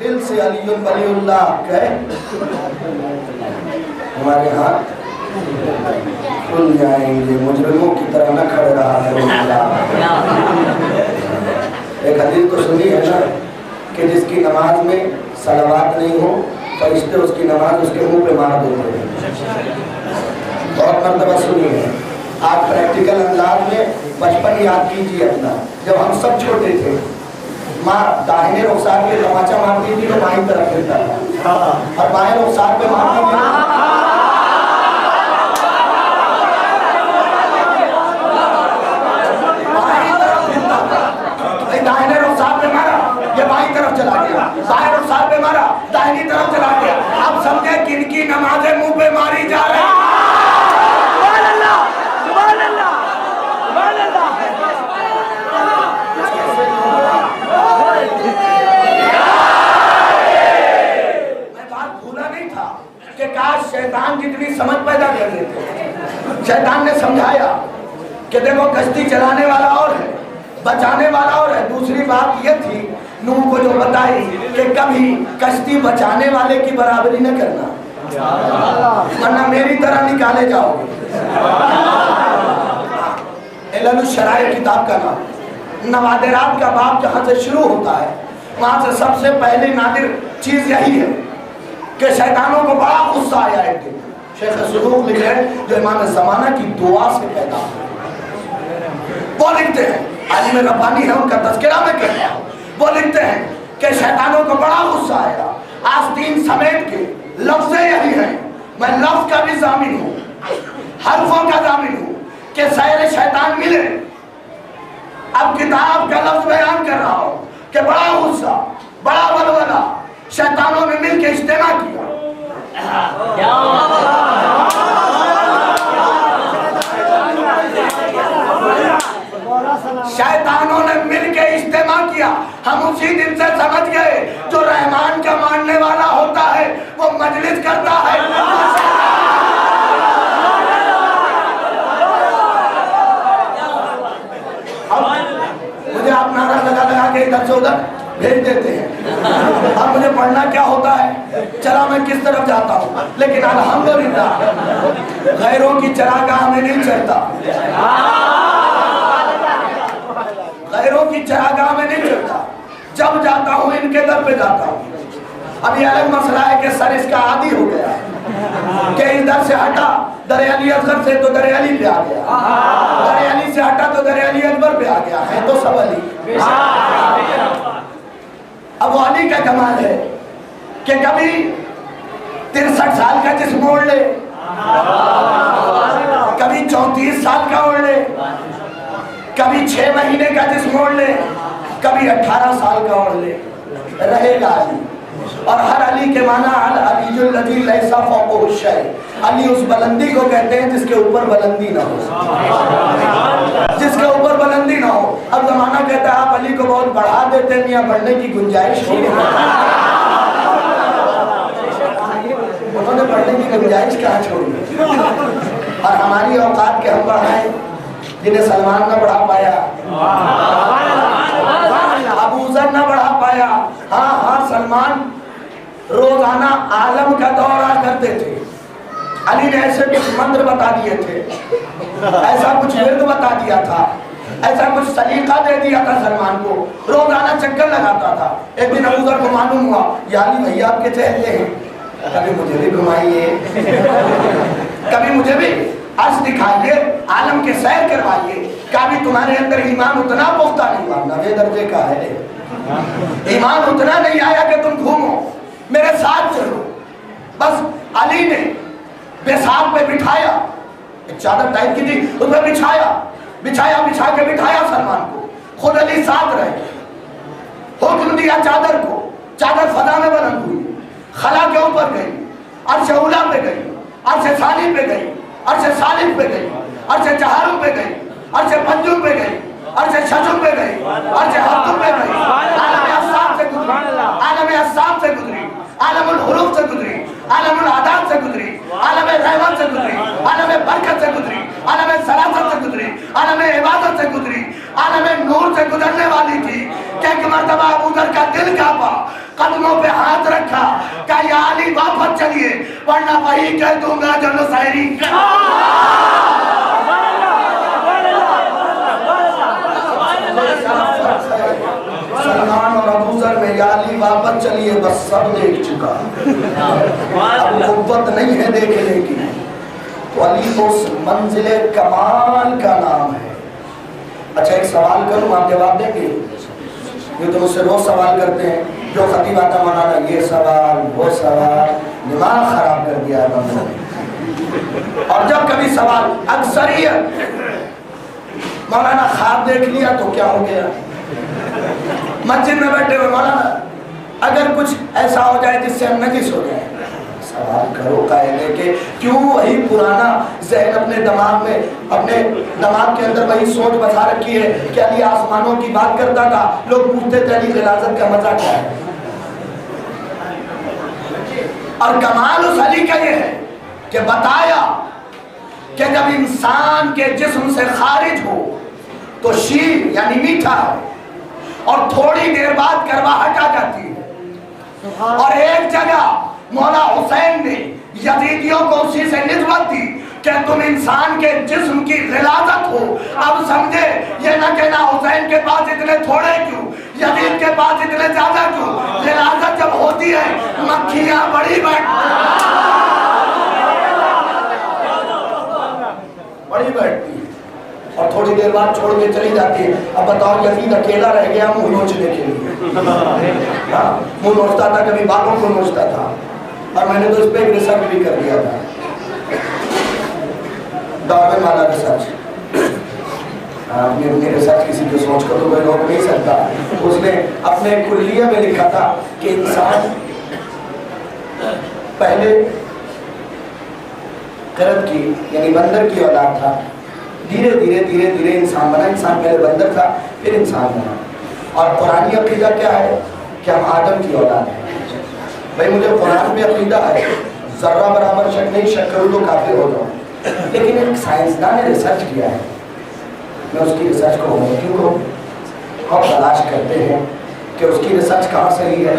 दिल से अली वलीउल्लाह कहे हमारे हाथ खुल जाएंगे, मुजरिमों की तरह न खड़े रहा करो। एक हदीस तो सुनी है ना कि जिसकी नमाज में सलावत नहीं हो फरिश्ते उसकी नमाज उसके मुंह पे मार देते हैं। बहुत मर्तबा सुनी है। आप प्रैक्टिकल अंदाज में बचपन याद कीजिए अपना, जब हम सब छोटे थे, माँ दाहिने रुखसार पे तमाचा मारती थी तो बाईं तरफ फिरता था, और बाएं रुखसार पे मारती थी दाहिने रुखसार पे मारा, ये बाईं तरफ चला गया, बाएं रुखसार पे मारा, दाहिनी तरफ चला गया। अब समझे किनकी नमाजें मुंह पे मारी जा रही है। मैं बात भूला नहीं था कि काश शैतान जितनी समझ पैदा कर लेते। शैतान ने समझाया कि देखो कश्ती चलाने वाला और है, बचाने वाला और है। दूसरी बात यह थी नूह को जो बताई कि कभी कश्ती बचाने वाले की बराबरी न करना, वरना मेरी तरह निकाले जाओगे। शराय किताब का नाम, नवादिरात का बाब जहाँ से शुरू होता है वहाँ से सबसे पहले नादिर चीज यही है कि शैतानों को बड़ा गुस्सा आया एक दिन। शेख सुलूक लिखे जो इमाम ज़माना की दुआ से पैदा हुआ। वो लिखते हैं, आलिम रब्बानी है उनका तज़किरा में कहता हूँ, वो लिखते हैं कि शैतानों को बड़ा गुस्सा आया। आस्तीन समेत के लफ्ज़ यही है, मैं लफ्ज़ का भी ज़ामिन हूँ, हर्फों का ज़ामिन हूँ कि सैर शैतान मिले। अब किताब का लफ्ज़ बयान कर रहा हूँ कि बड़ा गुस्सा, बड़ा बलबला, शैतानों ने मिल के इज्तिमा किया। शैतानों ने मिलके इज्तिमा किया। हम उसी दिन से समझ गए जो रहमान का मानने वाला होता है वो मजलिस करता है। मुझे आप नारा लगा के इधर से उधर भेज देते हैं। अब मुझे पढ़ना क्या होता है, चला मैं किस तरफ जाता हूँ। लेकिन अल्हम्दुलिल्लाह गैरों की चरागाह में नहीं चढ़ता, गैरों की चरागाह में नहीं चढ़ता। जब जाता हूँ इनके दर पे जाता हूँ। अभी अलग मसला है कि सर इसका आदी हो गया कि इधर से हटा दरे अली असगर से तो दरे अली पे आ गया, दरे अली से हटा तो दरे अली अकबर पे आ गया है, तो सब अली। अब वो अली का कमाल है कि कभी 63 साल का जिस्म ओढ़ ले, कभी 34 साल का ओढ़ ले, कभी 6 महीने का जिस्म ओढ़ ले, कभी 18 साल का ओढ़ ले, रहेगा अली। और हर अली के माना अल अलीजुल लज़ी लैसा फौक़हु शै। अली उस बुलंदी को कहते हैं जिसके ऊपर बुलंदी ना हो, जिसके ऊपर बुलंदी ना हो। अब जमाना कहता है आप अली को बहुत बढ़ा देते हैं, यहाँ बढ़ने की गुंजाइश नहीं है। उन्होंने बढ़ने की गुंजाइश कहाँ छोड़ी? और हमारी औकात के हम बढ़ाए जिन्हें सलमान ना बढ़ा पाया, अबू ज़र ना बढ़ा पाया। हाँ, सलमान रोजाना आलम का दौरा करते थे। अली ने ऐसे कुछ मंत्र बता दिए थे, ऐसा कुछ विर्द बता दिया था, ऐसा कुछ सलीका दे दिया था सलमान को, रोजाना चक्कर लगाता था। एक दिन अबू ज़र को मालूम हुआ या अली भैया आपके चहते हैं, कभी मुझे भी घुमाइए, कभी मुझे भी अर्श दिखाइए, आलम के सैर करवाइए। कभी तुम्हारे अंदर ईमान उतना पुख्ता नहीं हुआ, नवे दर्जे का है, ईमान उतना नहीं आया कि तुम घूमो, मेरे साथ चलो। बस अली ने बेसात पे बिठाया, एक चादर टाइप की थी, उसमें बिछाया बिछा के बिठाया सलमान को, खुद अली साथ रहे। हुक्म दिया चादर को, चादर फजा में बुलंद हुई, खला के ऊपर गई, अर्श उला पे गई, अर्श सानी पे गई, अर्श सालिफ पे गई, अर्श जहारुम पे गई, अर्श पंजुम पे गई, अर्श शजुम पे गई, अर्श हफ्तुम पे गई, आलम अस्साम से गुजरी, आलम अस्साम से गुजरी, आलमुल हुरूफ से गुजरी, आलमुल आदात से गुजरी, आलम रहमत से गुजरी, आलम बरकत से गुजरी, आलम सलासत से गुजरी, आलम इबादत से गुजरी, आलम नूर से गुजरने वाली थी। कि एक मर्तबा अबू ज़र का दिल कांपा, कदमों पे हाथ रखा, क्या या अली वापस चलिए वरना वही कह दूंगा जो नुसैरी। सलमान और अबू ज़र में या अली वापस चलिए बस सब देख चुका, अब कुव्वत नहीं है देखने की। तो अली तो उस मंजिले कमाल का नाम है। अच्छा एक सवाल करूं, आप जवाब देंगे? ये तो मुझसे रोज सवाल करते हैं, जो खतीब आता मौलाना ये सवाल वो सवाल, दिमाग खराब कर दिया है बंदों ने। और जब कभी सवाल अक्सरियत मौलाना ख्वाब देख लिया तो क्या हो गया? मस्जिद में बैठे हुए मौलाना अगर कुछ ऐसा हो जाए जिससे हम नजिस हो जाए, सवाल करो कायदे के, क्यों वही पुराना ज़हन अपने दिमाग के अंदर वही सोच बसा रखी है कि अली आसमानों की बात करता था। लोग पूछते थे अली ग़िलाज़त का मजा क्या है? और कमाल उस अली का ये है कि बताया कि जब इंसान के जिस्म से खारिज हो तो शीर यानी मीठा है, और थोड़ी देर बाद करवाहट आ जाती है। और एक जगह मौला हुसैन ने यजीदियों को उसी से निस्बत दी कि तुम इंसान के जिस्म की ग़िलाज़त हो। अब समझे, ये ना कहना हुसैन के पास इतने थोड़े क्यों, यजीद के पास इतने ज्यादा क्यों। ग़िलाज़त जब होती है मक्खियां बड़ी बैठती है और थोड़ी देर बाद छोड़ के चली जाती है। अब बताओ यजीद अकेला रह गया मुंह नोचने के लिए, मुंह नोचता था, कभी बालों को नोचता था। और मैंने तो इस पर एक रिसर्च भी कर दिया था, डार्विन वाला रिसर्च। अपनी रिसर्च किसी की सोच को तो कोई रोक नहीं सकता। उसने अपने कुल्लिया में लिखा था कि इंसान पहले करत की यानी बंदर की औलाद था, धीरे धीरे इंसान बना। इंसान पहले बंदर था फिर इंसान बना। और पुरानी अकीदा क्या है कि हम आदम की औलाद हैं। भाई मुझे कुरान में अकीदा है, जर्रा बराबर शक नहीं, शक करूँ तो काफिर हो जाऊँ। लेकिन एक साइंसदान ने रिसर्च किया है, मैं उसकी रिसर्च को क्यों कहूँ, हम तलाश करते हैं कि उसकी रिसर्च कहाँ सही है,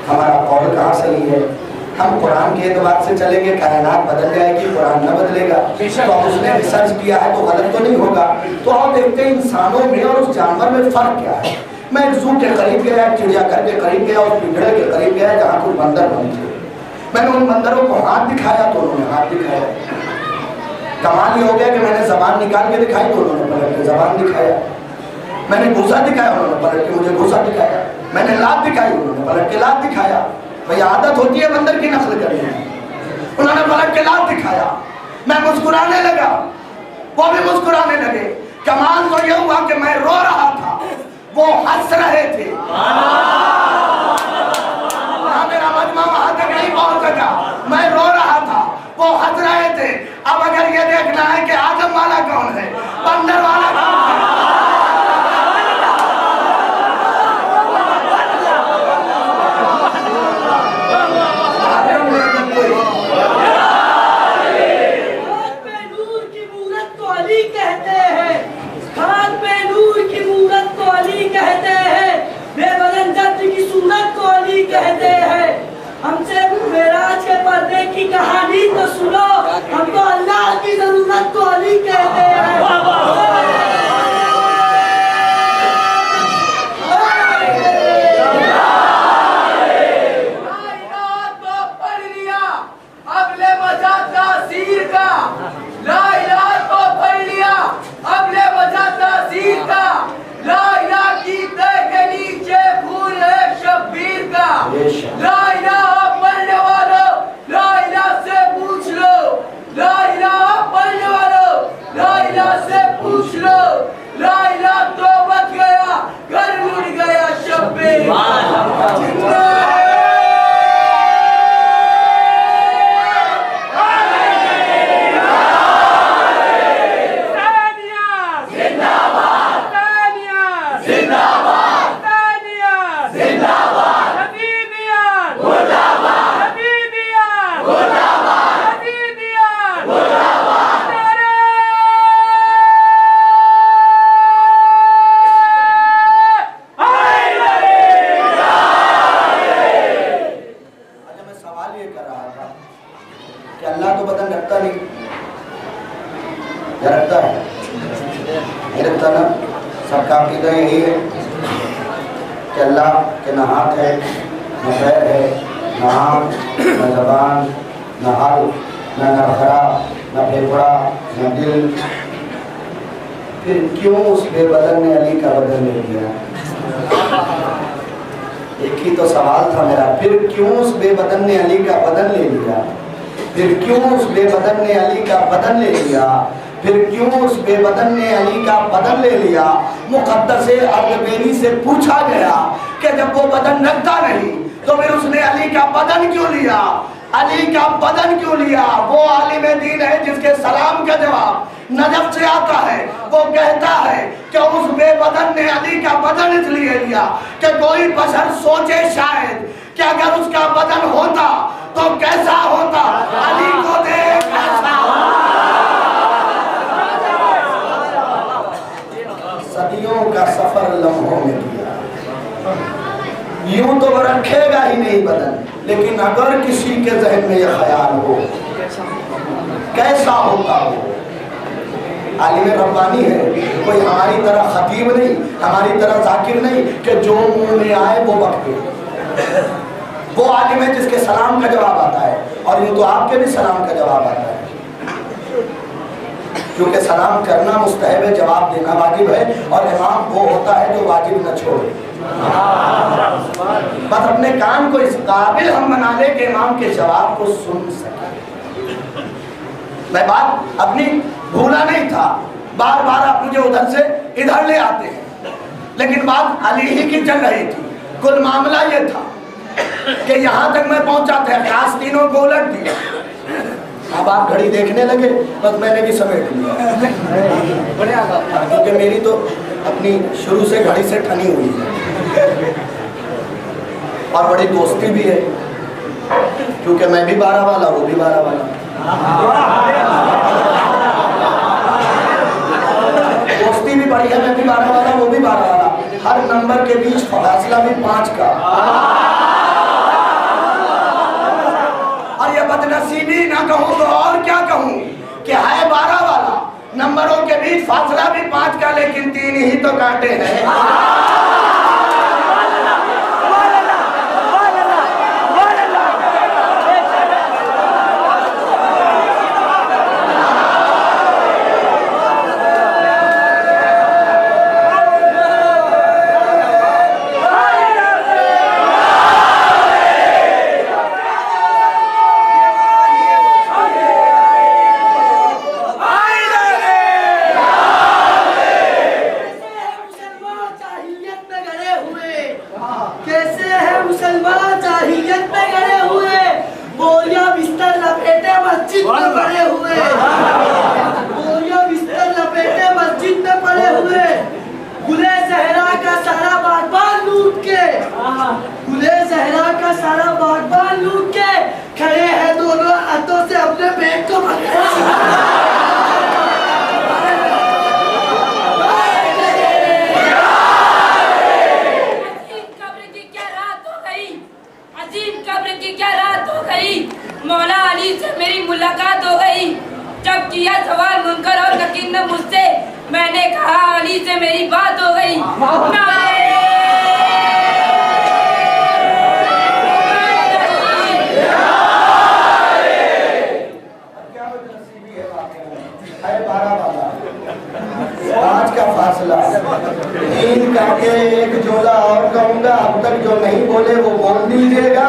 हमारा कौल कहाँ सही है। हम कुरान के एतबार से चलेंगे, कायनात बदल जाएगी, कुरान न बदलेगा। तो अब उसने रिसर्च किया है तो गलत तो नहीं होगा। तो हम देखते हैं इंसानों में और उस जानवर में फ़र्क क्या है। मैं एक जू के करीब गया, चिड़ियाघर के करीब गया, उस पिंजरे के करीब गया जहाँ कुछ बंदर बंद थे। मैंने उन बंदरों को हाथ दिखाया तो उन्होंने हाथ दिखाया। कमाल ये हो गया कि मैंने ज़बान निकाल के दिखाई तो उन्होंने पलट के ज़बान दिखाया। मैंने घूसा दिखाया, उन्होंने पलट के मुझे घूसा दिखाया। मैंने लात दिखाई, उन्होंने पलट के लात दिखाया। भाई आदत होती है बंदर की नस्ल करने। उन्होंने पलट के लात दिखाया। मैं मुस्कुराने लगा, वो भी मुस्कुराने लगे कमाल तो यह हुआ कि मैं रो रहा था, वो हंस रहे थे। मेरा मजमा वहां तक नहीं पहुंच सका, मैं रो रहा था, वो हंस रहे थे। अब अगर ये देखना है कि आदम वाला कौन है, बंदर वाला कौन है, कहते हैं। हमसे मेराज के पर्दे की कहानी तो सुनो, हमको अल्लाह की जरूरत को अली कहते हैं। सबका अकीदा यही है कि अल्लाह के न हाथ है, न पैर है, न आँख, न ज़बान, न हल, न नखरा, न फेफड़ा, न दिल। फिर क्यों उस बेबदन ने अली का बदन ले लिया? एक ही तो सवाल था मेरा, फिर क्यों उस बेबदन ने अली का बदन ले लिया? फिर क्यों उस बेबदन ने अली का बदन ले लिया? फिर क्यों उस बेबदन ने अली का बदन ले लिया? मुक़द्दस अर्ज़बेली से पूछा गया कि जब वो बदन रखता नहीं तो फिर उसने अली का बदन क्यों लिया? अली का बदन क्यों लिया? वो आलिम दीन है जिसके सलाम का जवाब नजफ से आता है। वो कहता है कि उस बेबदन ने अली का बदन इसलिए लिया कि कोई बशर सोचे शायद कि अगर उसका बदन होता तो कैसा होता, अली को देख कैसा होता। सदियों का सफर लम्हों में किया, यूं तो वो रखेगा ही नहीं बदन, लेकिन अगर किसी के जहन में यह ख्याल हो कैसा होता हो। आलिम रब्बानी है, कोई हमारी तरह खतीब नहीं, हमारी तरह जाकिर नहीं कि जो मुंह में आए वो बकते। वो आलिम है जिसके सलाम का जवाब आता है, और यूं तो आपके भी सलाम का जवाब आता है, क्योंकि सलाम करना मुस्तहब है, जवाब देना वाजिब है। और इमाम वो होता है जो वाजिब न छोड़े। बस अपने कान को इस काबिल हम बना ले कि इमाम के जवाब को सुन सके। मैं बात अपनी भूला नहीं था, बार बार आप मुझे उधर से इधर ले आते हैं, लेकिन बात अली ही की चल रही थी। कुल मामला ये था कि यहाँ तक मैं पहुंचा था, खास तीनों को उलट दिया। अब आप घड़ी देखने लगे, बस मैंने भी समेट लिया, क्योंकि मेरी तो अपनी शुरू से घड़ी से ठनी हुई है और बड़ी दोस्ती भी है, क्योंकि मैं भी 12 वाला, वो भी 12 वाला। दोस्ती भी बड़ी है, मैं भी 12 वाला, वो भी 12 वाला। हर नंबर के बीच फासला भी 5 का। और ये बदनसीबी ना कहूँ तो और क्या कहूँ कि है 12 वाला, नंबरों के बीच फासला भी 5 का, लेकिन 3 ही तो काटे हैं। की क्या रात हो गई, मौला अली से मेरी मुलाकात हो गई। जब किया सवाल मुनकर और नकीर ने मुझसे, मैंने कहा अली से मेरी बात हो गई। आज का फासला 3 काटे 1 जोला और कहूंगा, अब तक जो नहीं बोले वो बोल दीजिएगा।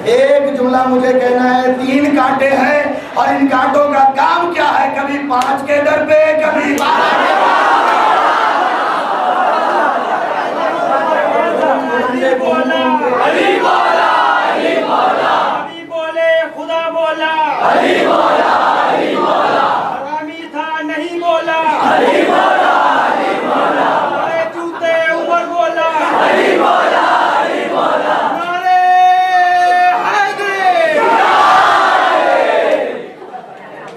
1 जुमला मुझे कहना है, 3 कांटे हैं और इन कांटों का काम क्या है, कभी 5 के दर पे, कभी 12 के बोला अली बोला, अली बोला, अली बोले खुदा बोला, अली बोला, अली बोला, हरामी था नहीं बोला, अली बोला, अली बोला, अरे जूते उमर बोला, अली बोला, अली बोला, नारे हैदरी,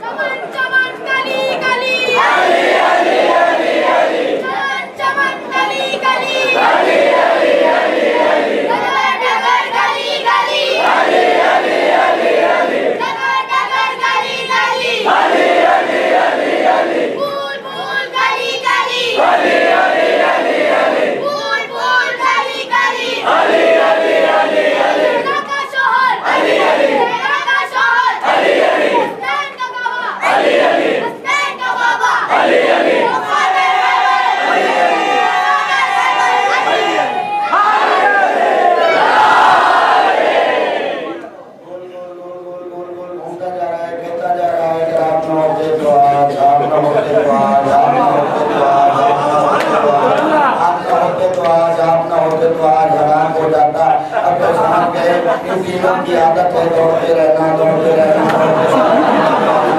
चमन चमन कली कली, अली अली अली अली, चमन चमन कली कली, अली अली अली अली, डगर डगर गली गली, अली अली अली अली, डगर डगर गली गली, अली अली अली अली, फूल फूल गली गली, अली अली अली अली, फूल फूल गली गली, अली अली अली अली, तेरा का शोहर, अली अली, तेरा का शोहर, अली अली, हसनैन का बाबा, अली अली, हसनैन का बाबा, अली अली, घूमता जा रहा है, कहता जा रहा है, अगर आप न होते तो आज, आप न होते तो आज, आप न होते तो आज, आप न होते तो आज, आप न होते तो आज हराम हो जाता। अब तो समझ गए इन तीनों की आदत है दौड़ते रहना, दौड़ते रहना, दौड़ते रहना,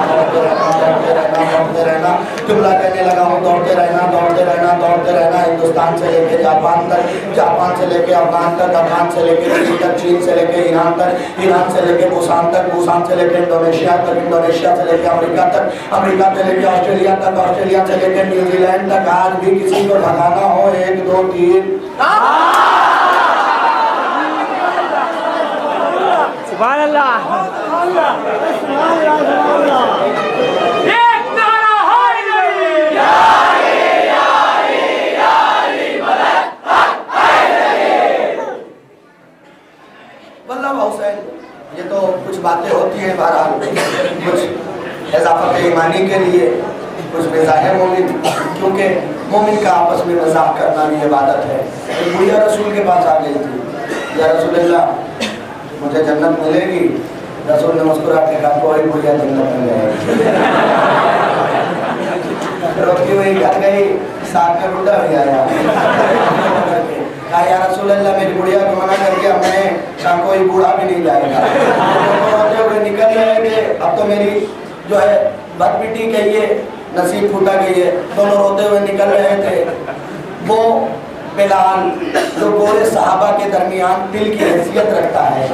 दौड़ते रहना, दौड़ते रहना, दौड़ते रहना। जुमला कहने लगा हूँ, दौड़ते रहना, दौड़ते रहना, दौड़ते रहना। हिंदुस्तान से लेके जापान तक, जापान से लेके अफगान तक, अफगान से लेके चीन तक, चीन से लेके ईरान तक, ईरान से लेके भूटान तक, भूटान से लेके इंडोनेशिया तक, इंडोनेशिया से लेके अमेरिका तक, अमेरिका से लेके ऑस्ट्रेलिया तक, ऑस्ट्रेलिया से लेके न्यूजीलैंड तक। आज भी किसी को भगाना हो 1 2 3 सुभान अल्लाह, एक नारा हैदरी, या अली, या अली, या अली, मदद हैदरी। वल्लभ हुसैन, ये तो कुछ बातें होती हैं, बहरहाल कुछ इजाफत ईमानी के लिए, कुछ मिजाह मोमिन, क्योंकि मोमिन का आपस में मजाक करना भी इबादत है। एक बुढ़िया रसूल के पास आ गई थी, या रसूलल्लाह मुझे जन्नत मिलेगी। रसूल ने मुस्कुरा के कहा, कोई बुढ़िया जन्नत में जाएगी। रोती हुई घर गई, साथ में बुढ़ा भी आया, कहा या रसूलल्लाह मेरी बुढ़िया को मना कर दिया, मैं कहा कोई बूढ़ा भी नहीं जाएगा। रोते हुए निकल रहे थे, अब तो मेरी जो है बदबिटी कहिए, नसीब फूटा गई है, दोनों रोते हुए निकल रहे थे। वो बिलाल जो गोरे सहाबा के दरमियान दिल की हैसियत रखता है,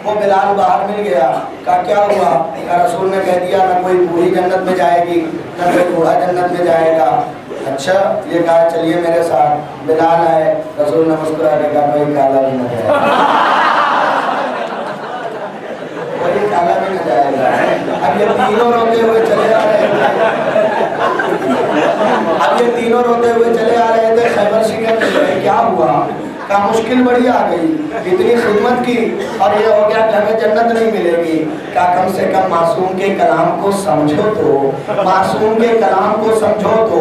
वो बिलाल बाहर मिल गया। कहा क्या हुआ? कहा रसूल ने कह दिया ना कोई बूढ़ी जन्नत में जाएगी, ना कोई बूढ़ा जन्नत में जाएगा। अच्छा, ये कहा चलिए मेरे साथ। बिलाल आए, रसूल ने मुस्कुरा के कहा कोई काला भी न जाएगा, कोई काला भी न जाएगा। अब ये तीनों रोते हुए चले आ रहे थे, अब ये तीनों रोते हुए चले आ रहे थे। खैबर शिकन में क्या हुआ? का मुश्किल बड़ी आ गई, इतनी खिदमत की और ये हो गया कि हमें जन्नत नहीं मिलेगी। क्या कम से कम मासूम के कलाम को समझो तो, मासूम के कलाम को समझो तो,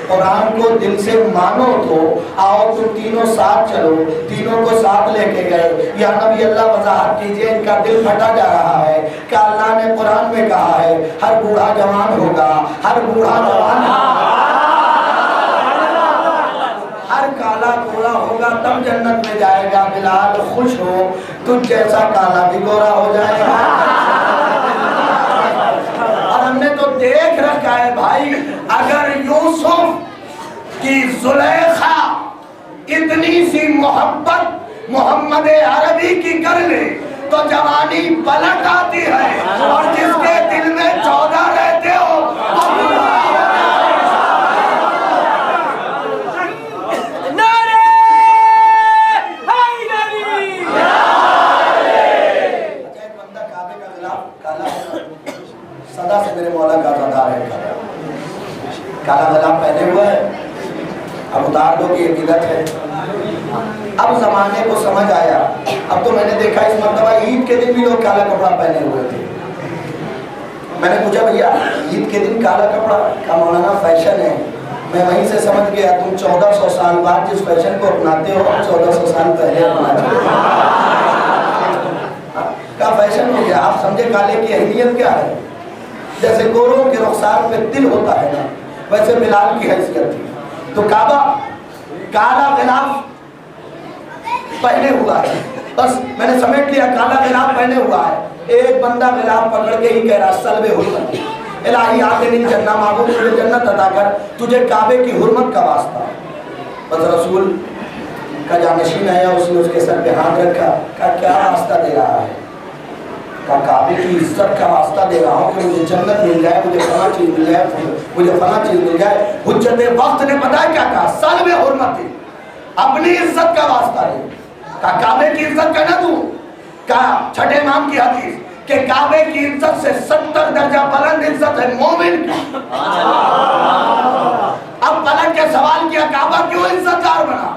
कुरान को दिल से मानो तो। आओ तुम तीनों साथ चलो। तीनों को साथ लेके गए। या नबी अल्लाह वजाहत कीजिए, इनका दिल फटा जा रहा है। क्या अल्लाह ने कुरान में कहा है हर बूढ़ा जवान होगा, हर बूढ़ा जवान, हर काला गोरा होगा तब जन्नत में जाएगा। बिलाल खुश हो, तुझ जैसा काला भी गोरा हो जाएगा। और हमने तो देख रखा है भाई, अगर यूसुफ की जुलेखा इतनी सी मोहब्बत मोहम्मद अरबी की कर ले तो जवानी पलट आती है, और जिसके दिल में 14 रहते हो नारे हैदरी, काला गलाब पहने हुआ है, अब उतार दो कि ये बिदअत है। अब जमाने को समझ आया। अब तो मैंने देखा इस मरतबा ईद के दिन भी लोग काला कपड़ा पहने हुए थे। मैंने पूछा भैया ईद के दिन काला कपड़ा का मौलाना फैशन है। मैं वहीं से समझ गया तुम 1400 साल बाद जिस फैशन को अपनाते हो 1400 साल पहले अपनाते का फैशन हो गया। आप समझे काले की अहमियत क्या है। जैसे गोरों के रुखसार पे तिल होता है ना, वैसे बिलाल की हैसियत थी। तो काबा काला गिलाफ पहने हुआ है, बस मैंने समेट लिया, काला गिलाफ पहने हुआ है। एक बंदा गिलाफ पकड़ के ही कह रहा सल्वे हुर्मत इलाही आतिनी जन्नत मांगो तुझे जन्नत अता कर, तुझे काबे की हुर्मत का वास्ता। बस रसूल का जानशीन आया, उसने उसके सर पे हाथ रखा, कहा क्या वास्ता दे रहा है। कहा काबे की इज्जत का वास्ता दे रहा हूँ कि मुझे जन्नत मिल जाए, मुझे फला चीज मिल जाए, मुझे फला चीज मिल जाए। हुज्जत वक्त ने पता है क्या कहा, सल्वे हुर्मत अपनी इज्जत का वास्ता दे। कहा काबे की इज्जत करना तू। कहा छठे इमाम की हदीस कि काबे की इज्जत से 70 दर्जा बुलंद इज्जत है मोमिन की। अब पलट के सवाल किया काबा क्यों इज्जतदार बना।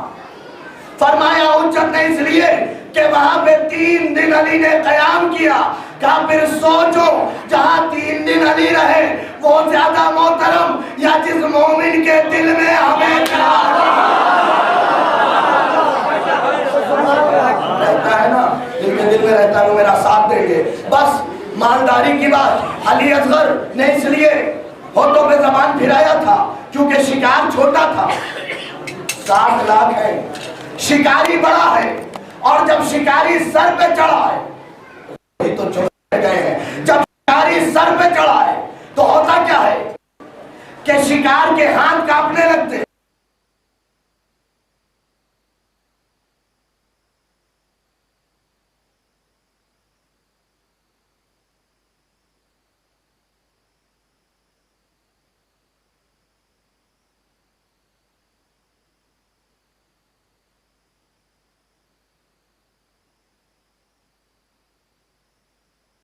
फरमाया उज्जत ने इसलिए कि वहां पे 3 दिन अली ने कयाम किया। कहा फिर सोचो जहां 3 दिन अली रहे वो ज्यादा मोहतरम या जिस मोमिन के दिल में हमें रहता है ना, जिनके दिल में रहता है वो मेरा साथ देंगे। बस मालदारी की बात अली असगर ने इसलिए होठों पे जबान फिराया था क्योंकि शिकार छोटा था। 7 लाख है, शिकारी बड़ा है, और जब शिकारी सर पे चढ़ा है तो चुप गए हैं। जब शिकारी सर पे चढ़ा है तो होता क्या है कि शिकार के हाथ कांपने